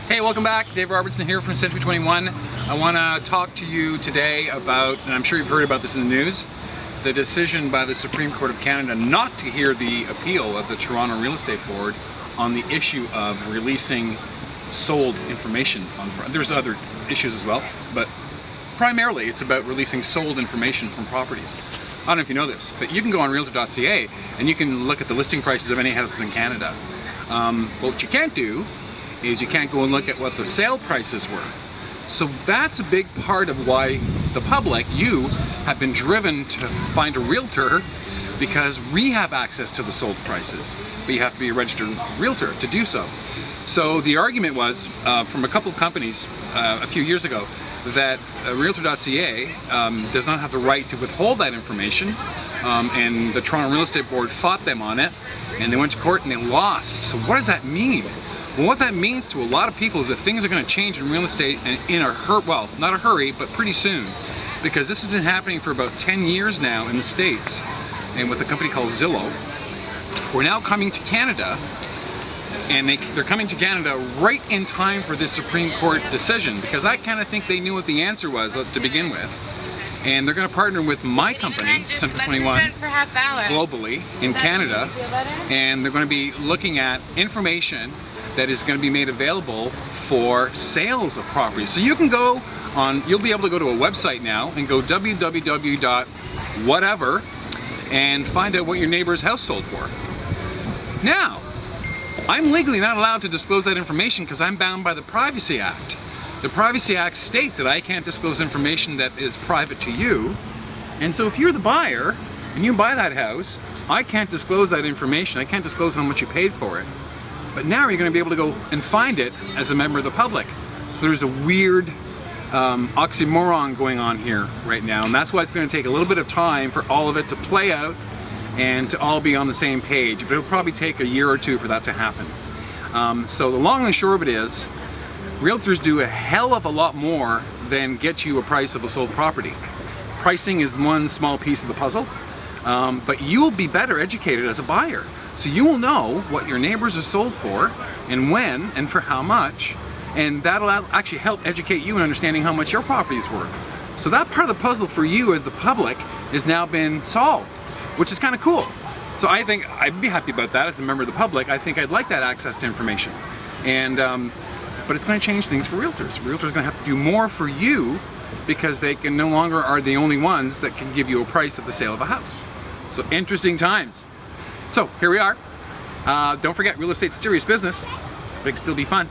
Hey, welcome back. Dave Robertson here from Century 21. I want to talk to you today about, and I'm sure you've heard about this in the news, the decision by the Supreme Court of Canada not to hear the appeal of the Toronto Real Estate Board on the issue of releasing sold information on. There's other issues as well, but primarily it's about releasing sold information from properties. I don't know if you know this, but you can go on realtor.ca and you can look at the listing prices of any houses in Canada. What you can't do is you can't go and look at what the sale prices were. So that's a big part of why the public, you, have been driven to find a realtor, because we have access to the sold prices, but you have to be a registered realtor to do so. So the argument was from a couple of companies a few years ago that realtor.ca does not have the right to withhold that information, and the Toronto Real Estate Board fought them on it, and they went to court and they lost. So what does that mean? Well, what that means to a lot of people is that things are going to change in real estate in a hurry, well, not a hurry, but pretty soon. Because this has been happening for about 10 years now in the States, and with a company called Zillow. We're now coming to Canada, and they're coming to Canada right in time for this Supreme Court decision, because I kind of think they knew what the answer was to begin with. And they're going to partner with my company, Century 21, globally in Canada, and they're going to be looking at information that is going to be made available for sales of properties. So you can go on, you'll be able to go to a website now and go www.whatever and find out what your neighbor's house sold for. Now, I'm legally not allowed to disclose that information because I'm bound by the Privacy Act. The Privacy Act states that I can't disclose information that is private to you. And so if you're the buyer and you buy that house, I can't disclose that information. I can't disclose how much you paid for it. But now you're going to be able to go and find it as a member of the public. So there's a weird oxymoron going on here right now, and that's why it's going to take a little bit of time for all of it to play out and to all be on the same page. But it'll probably take a year or two for that to happen. So the long and short of it is, realtors do a hell of a lot more than get you a price of a sold property. Pricing is one small piece of the puzzle, but you will be better educated as a buyer. So you will know what your neighbors are sold for, and when, and for how much, and that'll actually help educate you in understanding how much your property is worth. So that part of the puzzle for you as the public has now been solved, which is kind of cool. So I think I'd be happy about that as a member of the public. I think I'd like that access to information. And but it's going to change things for realtors. Realtors are going to have to do more for you because they can no longer are the only ones that can give you a price of the sale of a house. So interesting times. So here we are. Don't forget, real estate's serious business, but it can still be fun.